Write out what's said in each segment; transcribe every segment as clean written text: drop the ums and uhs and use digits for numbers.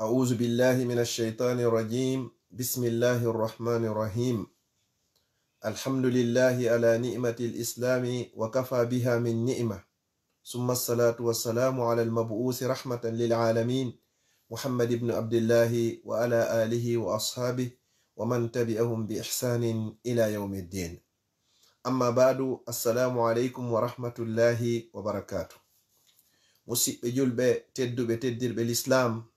أعوذ بالله من الشيطان الرجيم. بسم الله الرحمن الرحيم. الحمد لله على نعمة الإسلام وكفى بها من نعمة، ثم الصلاة والسلام على المبعوث رحمة للعالمين محمد بن عبد الله وعلى آله وأصحابه ومن تبعهم بإحسان إلى يوم الدين. أما بعد، السلام عليكم ورحمة الله وبركاته. مسيب جلبة تدو بتدر بالإسلام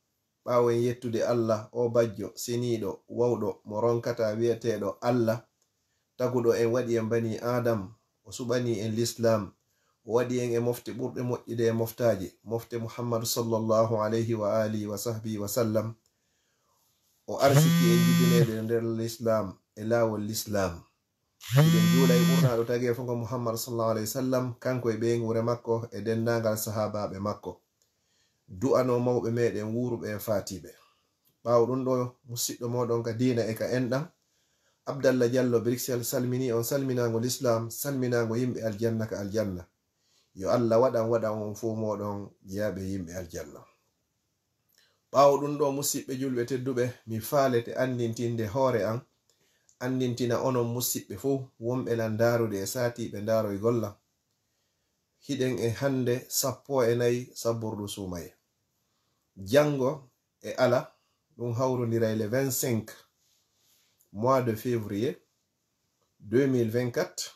ɓawen yettude Allah o bajjo seniɗo wawɗo mo ronkata wi'eteɗo Allah, taguɗo en waɗi en bani Adam, o suɓani en l'islam, o waɗi en e mofte ɓurɗe moƴƴude e moftaje, mofte Muhammadu sallallahu alayhi wa alihi wa sahbihi wa sallam. O arsiki en jibineɗe nder l'islam e lawol l'islam. Iɗen juula e ɓurnaɗo tagi e fonko Muhammadu sallallahu alayhi wa sallam, kanko e ɓen wure makko e dendagal sahabaɓe makko. Du'ano mawɓe meɗen wuruɓe e fatiɓe. Ɓawo ɗum ɗo musidɗo moɗon ka dina e ka enɗam Abdallah Diallo Brixel salmini on salminago l'islam, salminago yimɓe aljanna ka aljanna. Yo Allah waɗan on fu moɗon jiyaɓe yimɓe aljanna. Ɓawo ɗum ɗo musidɓe julɓe tedduɓe, mi falete andintinde hoore an, andintina onon musidɓe fu wonɓe lan darude e satiɓe daroy golla. Hiɗen e hande 14 saburdu sumaye. Jango e ala ɗum hawrondiray le 25 mois de février 2024,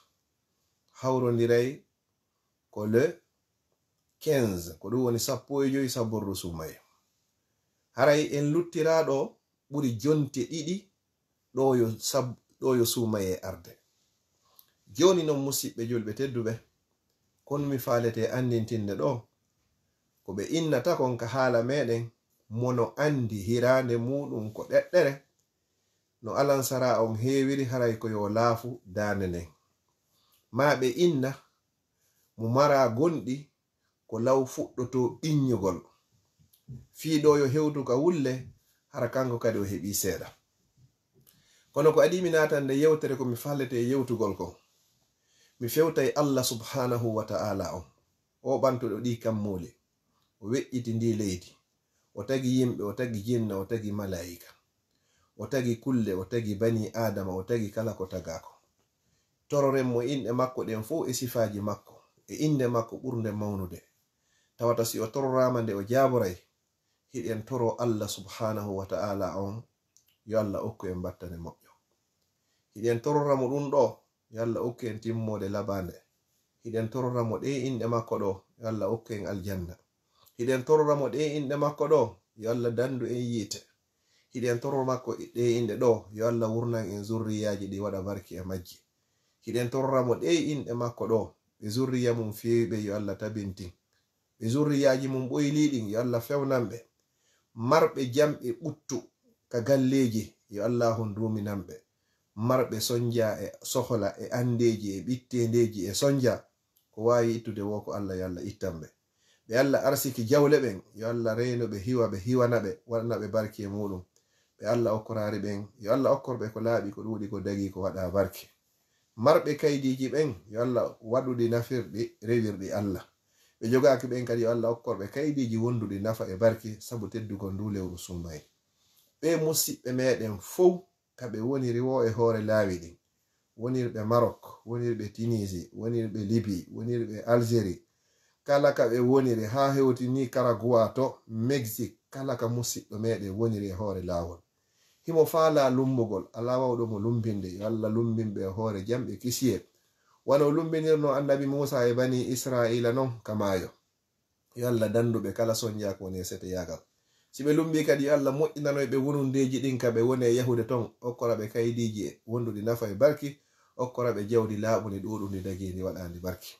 hawrondiray ko le 15 ko ɗum woni 15 saburdu sumaye. Haray en luttiraɗo ɓuri jonte ɗiɗi ɗo yo sumaye arde. Joni non musidɓe julɓe tedduɓe, kon mi falete andintinde ɗo ko ɓe innata kon ka haala meɗen mono andi hirande muɗum ko ɗeɗɗere no alansara on heewiri haray ko yo laafu dande nden. Ma ɓe inna mo mara gonɗi ko law fuɗɗoto ɓiññugol, fiiɗo yo hewtu ka wulle hara kanko kadi o heɓi seeɗa. Kono ko adimi natande yewtere ko mi fallete yewtugol kon, mi fewtay Allah subhanahu wa ta'ala o ɓantuɗo ɗi kammuli, o weƴƴiti ndi leydi, o tagi yimɓe, o tagi jinna, o tagi malaika, o tagi kulle, o tagi bani adama, o tagi kala ko tagako. Tororen mo inɗe makko ɗen fo e sifaji makko e inde makko ɓurde mawnude. Tawata si o tororama nde o jaboray, hiɗen toro Allah subhanahu wa ta'ala yo Allah okku en battane moƴƴo. Hiɗen tororamo ɗum ɗo, yo Allah okku en timmode labande. Hiɗen tororamo ɗe inɗe makko ɗo, yo Allah okku en aljanna. Hiɗen tororamo ɗe inɗe makko ɗo, yo Allah dandu en yiite. Hiɗen toror makko ɗe inɗe ɗo, yo Allah wurnan en zurriyaji ɗi waɗa barki e majji. Hiɗen tororamo ɗe inɗe makko ɗo, ɓe zurriya mum fewiɓe yo Allah tabintin. Ɓe zurriyaji mum ɓoyliɗin yo Allah fewnanɓe. Marɓe jamɓe ɓuttu ka galleji yo Allah honduminanɓe. Marɓe sonja e sohla e andeji e ɓittendeji e sonja ko wawi ittude wo ko Allah yo Allah ittanɓe. Ɓe Allah arsiki jawle ɓen yo Allah reyno ɓe hiwa, ɓe hiwanaɓe, waɗanaɓe barki e muɗum. Ɓe Allah okkorari ɓen yo Allah okkorɓe ko laaɓi, ko ɗuuɗi, ko dagi, ko waɗa barki. Marɓe kaydiji ɓen yo Allah waɗuɗi nafirɗi rewirɗi Allah. Ɓe jogaki ɓen kadi yo Allah okkorɓe kaydiji wonduɗi nafa e barki sabu teddugo ndu lewru summaye. Ɓe musidɓe meɗen fow kaɓe woniri wo e hoore laawi ɗin, wonirɓe Maroc, wonirɓe Tunisie, wonirɓe Libye, wonirɓe Algérie, kala ka ɓe woniri ha hewtini Karagua to Mexique, kala ka musidɗo meɗen woniri e hoore laawol. Himo faala lumbugol, ala wawɗo mo lumbinde, yo Allah lumbinɓe e hoore jamɓe kisiye, wano lumbinirno annabi Musa e bani Israila non kamayo. Yo Allah danduɓe kala sonjako woni e sete yagal. Si ɓe lumbi kadi yo Allah moƴƴinanoy ɓe wonundeji ɗin ka ɓe woni e yahude ton, okkora ɓe kaydiji e wonduɗi nafa e barki, okkora ɓe jawdi laaɓuni ɗuɗundi dagindi waɗandi barki.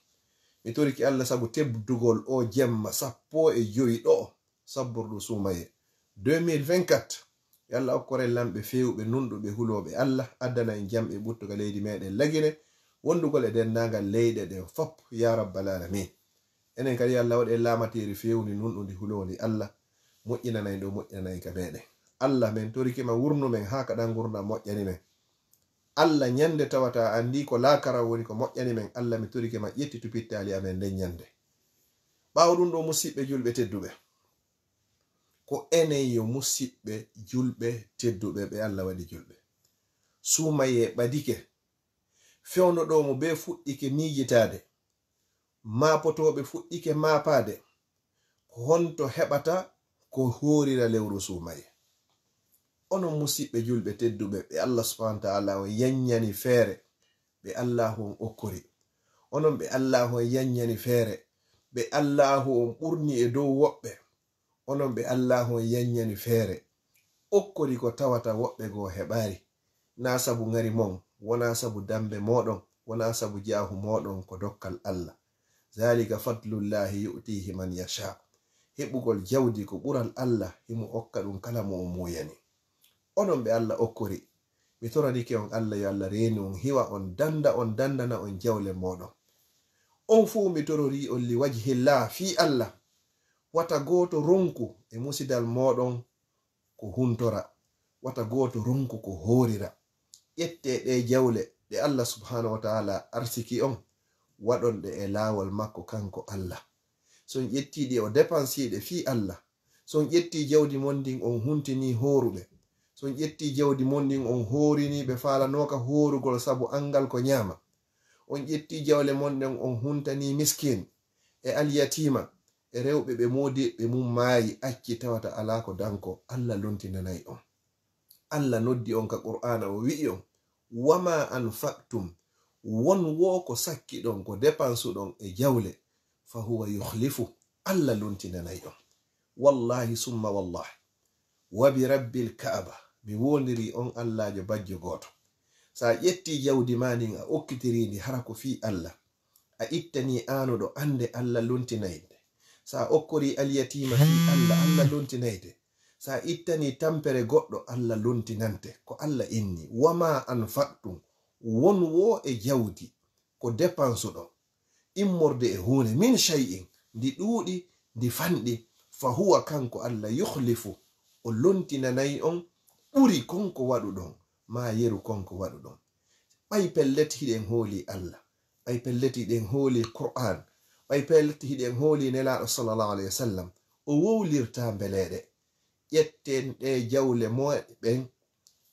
Mi turiki Allah sabu tebdugol o jemma 15 ɗo saburdu sumaye 2024. yo Allah okkoren lamɓe fewɓe nunɗuɓe huloɓe Allah, addana en jamɓe ɓuttuga leydi meɗen lagine, wondugol e dendagal leyɗe ɗen fop ya rabbal alamin. Enen kadi Allah waɗi en lamatiri fewni nunɗudi hulowdi Allah, moƴƴinanayi ɗo moƴƴinanayi ka meɗen. Allah men torikima wurnu men ha kaɗan gurna moƴƴani men. Allah nyande tawata andi ko laakara woni ko moƴƴani men. Allah mi torikima ƴetti tupittali amen nden nyande. Ɓawo ɗum ɗo musidɓe julɓe tedduɓe, ko enen yo musidɓe julɓe tedduɓe ɓe Allah waɗi julɓe. Sumaye ɓadike fewnoɗo mo be fuɗɗike miijitade, maapotoɓe fuɗɗike maapade, ko honto heɓata ko horira lewru sumaye. Onon musidɓe julɓe tedduɓe ɓe Allah subhanahu wa ta'ala on yanyani feere ɓe Allahu on okkori. Onon ɓe Allahu on yanyani feere ɓe Allahu on ɓurni e dow woɓɓe. Onon ɓe Allahu on yanyani feere okkori ko tawata woɓɓe go heɓari. Na sabu ngari mon, wona sabu dambe moɗon, wona sabu jaahu moɗon, ko dokkal Allah. Zalika fadlullahi yu'tihi man yasha. Heɓugol jawdi ko ɓural Allah himo okka ɗum kala mo on muyani. Onon ɓe Allah okkori, mi toranike on Allah yo Allah reeni on hiwa on dandana on jawle moɗon. On fuu mi torori on li wajhillah fi Allah. Wata goto ronku e musidal moɗon ko huntora. Wata goto ronku ko horira. Ƴette ɗe jawle ɗe Allah subhanahu wa ta'ala arsiki on, waɗon ɗe e laawol makko kanko Allah. So on ƴettiɗi o dépensiɗe fi Allah. So on ƴetti jawdi mon ndin on huntini horuɓe. So on ƴetti jawdi mon ndin on horini ɓe falanoka horugol sabu angal ko nyama. On ƴetti jawle mon nden on huntani miskin e alyatima e rewɓe ɓe modiɓɓe mum maayi acci tawata ala ko danko. Allah lontinanayi on. Allah noddi on ka Qur'ana o wi'i on, wama anfaqtum, won wo ko sakki ɗon ko dépensu ɗon e jawle, fa huwa yukhlifu. Allah lontinanayi on. Wallahi summa wallahi wa bi rabbil Ka'aba, mi wondiri on Allahjo bajjo goto. Sa ƴetti jawdi ma ndin a okkitirindi hara ko fi Allah, a ittani anuɗo ande Allah lontinayde. Sa okkori alyatima fi Allah, Allah lontinayde. Sa ittani tampere goɗɗo, Allah lontinante ko Allah inni. Wama anfaqtum, won wo e jawdi ko dépensu ɗon immorde e hunde min shay'in, ndi ɗuuɗi ndi fanɗi, fa huwa kanko Allah yukhlifu, o lontinanayi on ɓuri konko waɗu ɗon, ma yeru konko waɗu ɗon. ɓay pelleti hiɗen hooli Allah, ɓay pelleti hiɗen hooli Qur'an, ɓay pelleti hiɗen hooli nelaɗo sallallahu alaihi wasallam o wowlirta mbeleɗe. ƴetten ɗe jawle moɗen,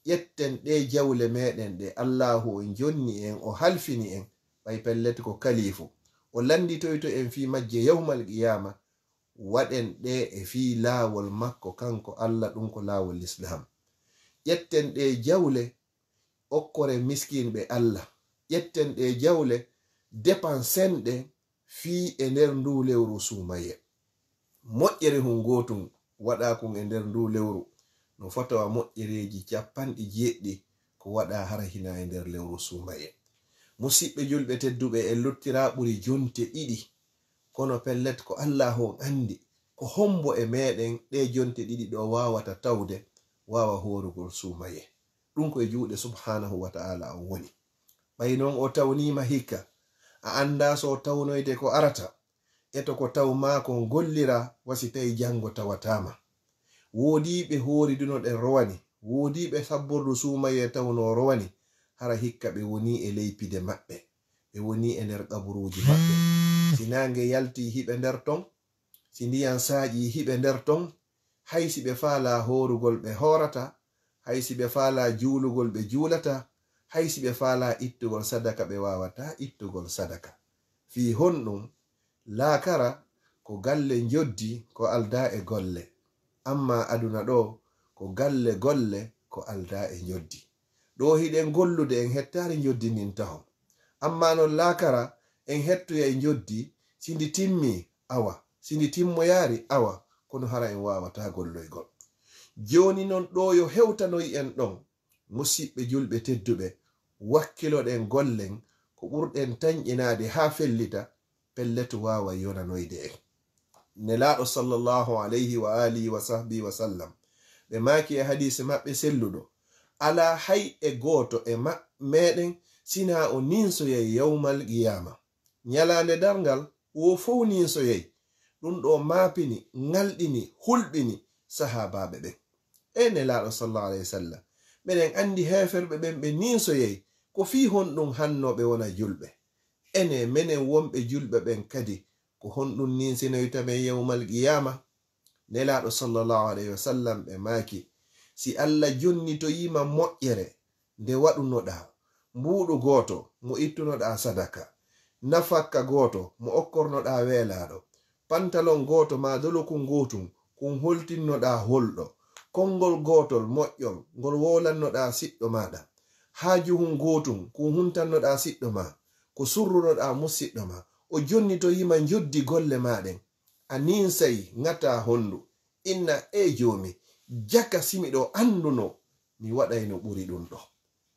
ƴetten ɗe jawle meɗen ɗe Allahu on jonni en, o halfini en, ɓay pelleti ko kalifu o landitoyto en fi majje yawmal qiyama. Waɗen ɗe e fi laawol makko kanko Allah, ɗum ko laawol Islam. ƴetten ɗe jawle okkore miskin ɓe Allah. ƴetten ɗe jawle dépensenɗe fi e nder ndu lewru sumaye. Moƴƴere hun gotum waɗa kun e nder ndu lewru no fotawa moƴƴereji 90 ko waɗa hara hina e nder lewru sumaye. Musidɓe julɓe tedduɓe e luttira ɓuri jonte 2, kono pellet ko Allah on andi ko hombo e meɗen ɗe jonte 2 ɗo wawata tawde wawa horugol sumaye. Ɗum ko e juuɗe subhanahu wa ta'ala on woni. ɓay non o tawnima hikka, a anda so tawnoyde ko arata, eto ko taw ma kon gollira wasi tawi jango tawatama. Woodiɓe horiduno ɗen rowani, woodiɓe sabbordu sumaye tawno rowani, hara hikka ɓe woni e leypide maɓɓe, ɓe woni e nder kaburuji maɓɓe. Si nange yalti hiɓe nder ton, si ndiyan saaƴi hiɓe nder ton, haysi ɓe faala horugol ɓe horata, haysi ɓe faala juulugol ɓe juulata, haysi ɓe faala ittugol sadaka ɓe wawata ittugol sadaka. Fi honɗum laakara ko galle joddi ko alda e golle, amma aduna ɗo ko galle golle ko alda e joddi. Ɗo hiɗen gollude en hettari joddi nin tahon, amma non laakara en hettoya e joddi, sindi timmi awa, sindi timmoyari awa, kono hara en wawata golloygol. Joni non ɗo yo hewtanoy en ɗon, musidɓe julɓe tedduɓe, wakkiloɗen gollen ko ɓurɗen tañƴinade ha fellita, pelletu wawa yonanoyde en. Nelaɗo sallallahu alayhi wa alihi wa sahbihi wa sallam ɓe maki e hadisi maɓɓe selluɗo, ala hay e goto e meɗen sina o ninsoyay yawmal qiyama. Nyalande darngal wo fow ninsoyay. Ɗum ɗo mapini, ngalɗini, hulɓini sahabaɓe ɓen. E nelaɗo sallallahu alayhi wa sallam, ɓeɗen andi heferɓe ɓen ɓe ninsoyay ko fi honɗum hannoɓe wona julɓe. Ene menen wonɓe julɓe ɓen kadi ko honɗum ninsinoytamen yawmal qiyama. nelaɗo sallallahu alaihi wasallam ɓe maki si Allah jonni to yima moƴƴere nde waɗunoɗa, mbuɗu goto mo ittunoɗa sadaka, nafakka goto mo okkornoɗa welaɗo, pantalon goto ma dolokun gotum kun holtinnoɗa holɗo, kongol gotol moƴƴol ngol wolannoɗa siɗɗo maɗa, hajuhun gotum kun huntannoɗa siɗɗo ma, ko surrunoɗa musiɗɗo ma. O jonni to yima joddi golle maɗen, a ninsai ngata hondu, inna jomi jaka simiɗo anduno mi waɗayno ɓuri ɗum ɗo.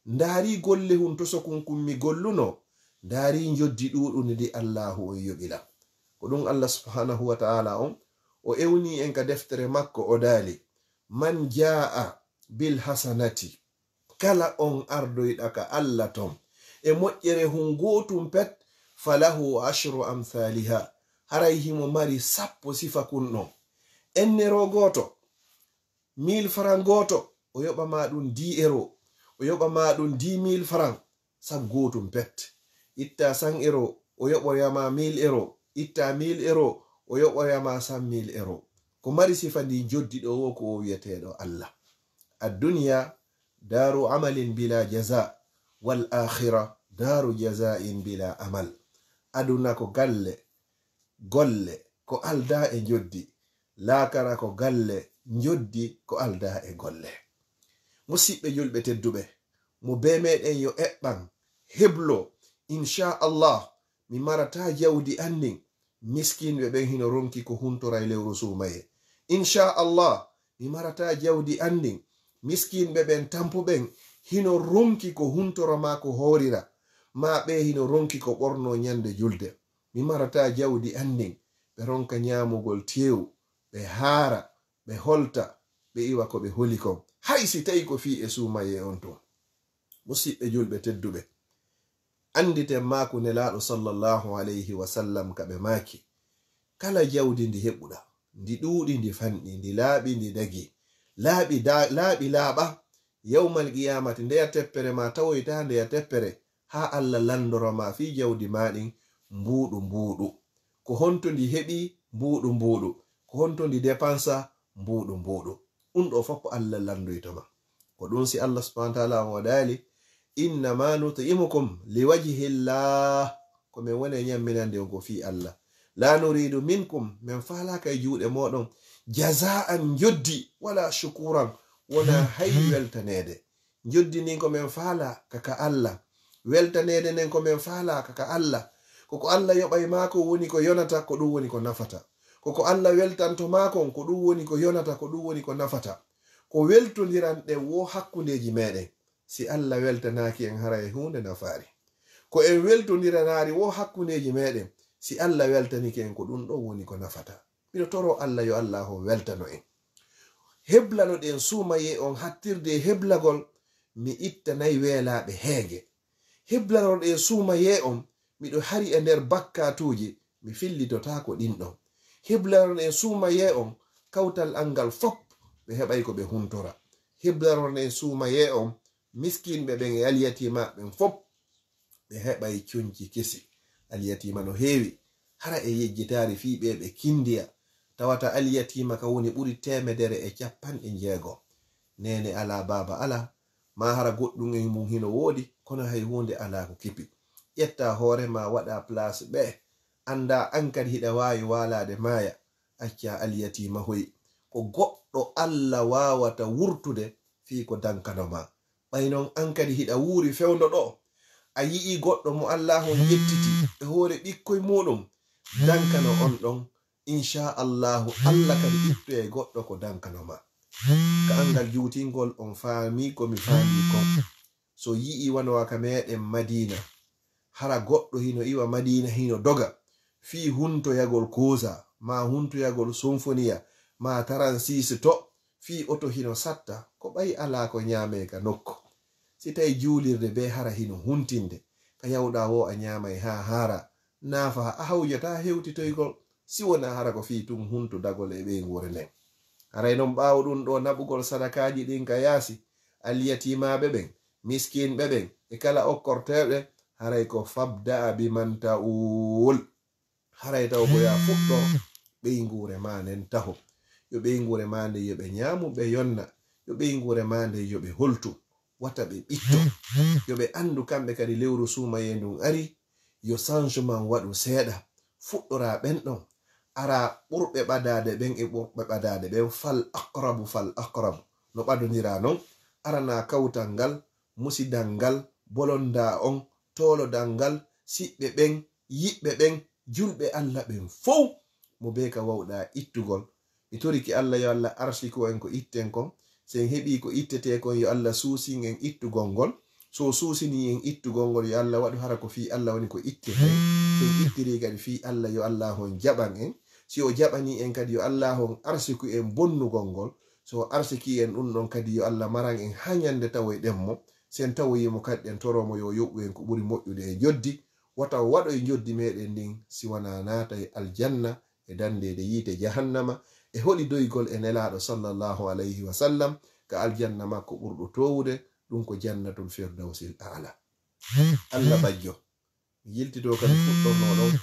Ndari golle hun to sokun kummi golluno, ndari joddi ɗuɗuni di Allahu on yoɓilam. Ko ɗum Allah subhanahu wa ta'ala on o ewni en ka deftere makko o dali man jaa bil hasanati, kala on ardoyɗa ka Allah ton e moƴƴere hun gotum pet, falahu ashru amthaliha, haray himo mari sappo sifa kunno. Ennero goto 1000 francs goto o yoɓa ma ɗum 10 euro, o yoɓa ma ɗum 10 000 francs sab gotum pet. Itta 100 euro o yoɓoyama 1000 euro, itta 1000 euro o yoɓoyama 100 000 euro. Ko mari sifa ndi joddi ɗo wo ko o wiyeteɗo Allah. Ad-dunya daru amalin bila jaza, wal akhira daru jazain bila amal. Aduna ko golle ko alda e joddi, lakara ko galle joddi ko alda e golle. Musidɓe julɓe tedduɓe, mo be meɗen yo eɓɓan heblo, inchallah mi marata jawdi andin miskinɓe ɓen hino ronki ko huntora e lewru sumaye. Inchallah mi marata jawdi andin miskinɓe ɓen tampuɓen hino ronki ko huntora ma ko horira, ma ɓe hino ronki ko ɓorno nyande julde. Mi marata jawdi andin ɓe ronka nyamugol tewu, ɓe haara, ɓe holta, ɓe iwa ko ɓe holi kon, hay si tawi ko fi e sumaye on ton. Musidɓe julɓe tedduɓe, anditen maku nelaɗo sallallahu alayhi wa sallam ka ɓe maki kala jawdi ndi heɓuɗa, ndi ɗuɗi ndi fanɗi, ndi laaɓi ndi dagi, laaɓi laaɓa, yawmal qiyamati ndeya teppere ma tawoyta ndeya teppere, ha Allah landora ma fi jawdi maɗin mbuɗu mbuɗu, ko honto ndi heɓi mbuɗu mbuɗu, ko honto ndi depansa mbuɗu mbuɗu. Ɗum ɗo fof Allah landoytoma. Ko ɗum si Allah subhanahu wa ta'ala o dali innama nutimukum liwajhillah, ko min woni nyamminande on ko fi Allah, la nuridu minkum, min falaka e juuɗe moɗon jaza'an joddi, wala shukuran, wona hay weltanede. Joddi nin ko min fala kaka Allah, weltanede nen ko min fala kaka Allah. Koko Allah yoɓay mako woni ko yonata, ko ɗum woni ko nafata. Koko Allah weltanto makon, ko ɗum woni ko yonata, ko ɗum woni ko nafata. Ko weltodiran ɗe wo hakkundeji meɗen. Si Allah weltanaki en hara e hunde nafari. Ko en weltodiranari wo hakkundeji meɗen, si Allah weltaniki en, ko ɗum ɗo woni ko nafata. Miɗo toro Allah yo Allah o weltano en. Heblano ɗen sumaye on hattirde heblagol, mi ittanayi welaɓe heege. Heblano ɗen sumaye on, miɗo hari e nder bakkatuji, mi fillitota ko ɗinɗon. Heblano ɗen sumaye on, kawtal angal fop ɓe heɓay ko ɓe huntora. Heblano ɗen sumaye on, miskinɓe ɓen e alyatima ɓen fop ɓe heɓay coñci kesi. Alyatima no heewi hara e yejjitari fi ɓe kindiya, tawata alyatima ka woni ɓuri 150. Nene ala, baba ala, ma hara goɗɗum en mum hino woodi, kono hay hunde ala ko kipi. Ƴetta hoore ma waɗa place ɓe, anda an kadi hiɗa wawi walade maya, acca alyatima hoy. Ko goɗɗo Allah wawata wurtude fi ko dankanoma. Ɓaynon an kadi hiɗa wuuri fewndo ɗo, a yi'i goɗɗo mo Allah on yettiti e hoore ɓikkoy muɗum, dankano on ɗon, inchallahu Allah kadi ittoye goɗɗo ko dankanoma. Ka angal juutingol on faami ko mi faami kon. So yi'i wanowa ka meɗen Madina, hara goɗɗo hino iwa Madina hino doga fi huntoyagol kosa, ma huntoyagol symfonia, ma taransis to fi oto hino satta, ko ɓay ala ko nyame ka nokko. Si tawi juulirde be hara hino huntinde, ka yawɗa wo a nyamay ha hara, nafa a hawjata hewtitoygol, si wona hara ko fi tum hunto dagol e ɓe ngure nden. Haray non ɓawo ɗum ɗo naɓugol sadakaji ɗin ka yaasi, alyatimaɓe ɓen, miskinɓe ɓen e kala okkorteɓe, haray ko fabda biman ta'ul, haray taw ko ya fuɗɗo ɓey ngure ma nen taho. yo ɓe ngure mande yo ɓe nyamu ɓe yonna, yo ɓe ngure mande yo ɓe holtu wata ɓe ɓitto, yo ɓe andu kamɓe kadi lewru sumaye ndun ari yo changement waɗu seeɗa fuɗɗora ɓen ɗon ara ɓurɓe ɓadade ɓen e ɓurɓe ɓadade ɓen fal aqrabu no ɓadodira non arana kawtal ngal musidal ngal bolonda on tolodal ngal siɓɓe ɓen yiɓɓe ɓen julɓe Allah ɓen fow mo be ka wawɗa ittugol. mi toriki Allah yo Allah arsiko en ko itten kon sen heɓi ko ittete kon yo Allah suusin en ittugol ngol, so suusini en ittugol ngol yo Allah waɗu hara ko fi Allah woni ko ittete sen ittiri kadi fi Allah yo Allah hon jaɓan en, si o jaɓani en kadi yo Allah hon arsiku en bonnugol ngol, so arsiki en ɗum ɗon kadi yo Allah maran en ha nyande tawoyɗenmo sen tawoyimo kadi en toromo yo yoɓɓu en ko ɓuri moƴƴude e joddi wata waɗo e joddi meɗen ndin siwana naata e aljanna e dandede yiite jahannama e hoɗi doygol e nelaɗo sallallahu alayhi wa sallam ka aljanna makko ɓurɗo towude ɗum ko jannatul firdausil a'la. Allah bajjo mi yiltito kadi fuɗɗornoɗon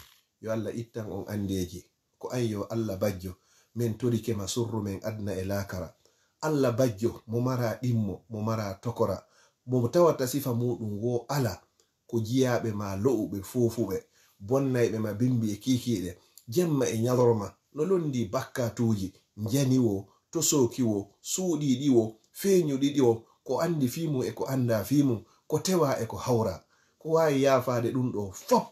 yo Allah ittan on andeji ko an yo Allah bajjo min torike ma surru men adna e lakara. Allah bajjo mo mara ɗimmo mo mara tokora mo tawata sifa muɗum wo ala ko jiyaɓe ma lo'uɓe fofuɓe bonnayɓe ma bimbi e kikiɗe jemma e nyalorma no londi bakkatuji janiwo to sokiwo suuɗiɗiwo feeñuɗiɗiwo ko andi fimu e ko anda fimu ko tewa e ko hawra ko wawi yafade ɗum ɗo fop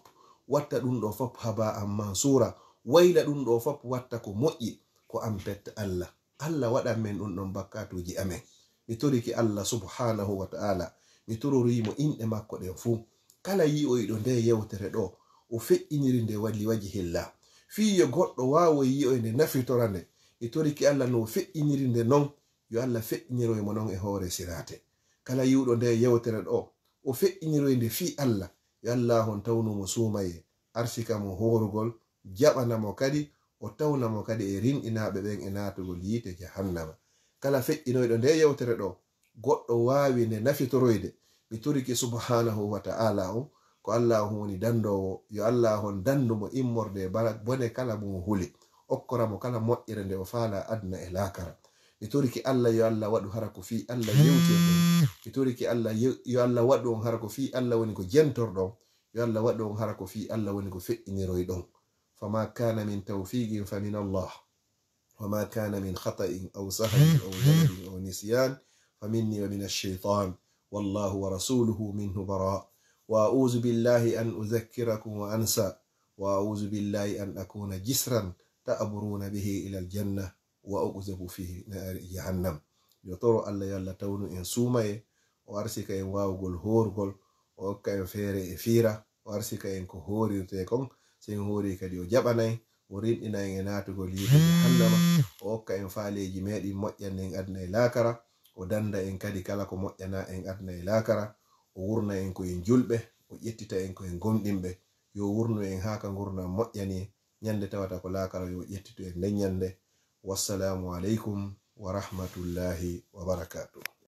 watta ɗum ɗo fop haba an mansura wayla ɗum ɗo fop watta ko moƴƴi ko an petta Allah. Allah waɗan men ɗum ɗon bakkatuji amen. mi toriki Allah subhanahu wa ta'ala mi tororimo inɗe makko ɗen fuu kala yi'oyɗo nde yewtere ɗo o feƴƴiniri nde walli waji hilla fiyo goɗɗo wawo yi'oy nde nafitora nde mi toriki Allah no feƴƴiniri nde non yo Allah feƴƴiniroymo non e hoore sirate. kala yiwɗo nde yewtere ɗo o feƴƴiniroy nde fi Allah yo Allah hon tawnumo sumaye arsika mo horugol jaɓanamo kadi o tawnamo kadi e rinɗinaɓe ɓen e natugol yiite jahannama. kala feƴƴinoyɗo nde yewtere ɗo goɗɗo wawi nde nafitoroyde mi turiki subhanahu wa ta'ala o ko Allah woni dandowo yo Allah hon dandumo immorde bone kala mo huli okkoramo kala moƴƴere nde o faala adna e lakara. mi turiki Allah yo Allah waɗu hara ko fi Allah yewtirɗon, mi turiki Allah yo Allah waɗu on hara ko fi Allah woni ko jentorɗon, yo Allah waɗu on hara ko fi Allah woni ko feƴƴiniroyɗon. fama kana min tawfiqin fa min Allah wama kana min khata'in aw sahwin aw jahlin aw nisyan fa minni wa min ash-shaytan wallahu wa rasuluhu minhu bara wa a'udhu billahi an udhakkirakum wa ansa wa a'udhu billahi an akuna jisran ta'buruna bihi ila al-jannah wa uqzabu fi nar jahannam. yo toro Allah yo Allah tawnu en sumaye o arsika en wawgol horgol o hokka en feere e fiira o arsika en ko horirte kon sen hori kadi o jaɓanay o rinɗina en e natugol yiite jahannama o hokka en faaleji meɗin moƴƴan en adna e lakara o danda en kadi kala ko moƴƴana en adna e lakara o wurna en ko en julɓe o ƴettita en ko en gomɗinɓe yo wurnu en ha ka gurdam moƴƴani nyande tawata ko lakara yo ƴettito en nden nyande. wassalamu aleykum wa rahmatullahi wa barakatuh.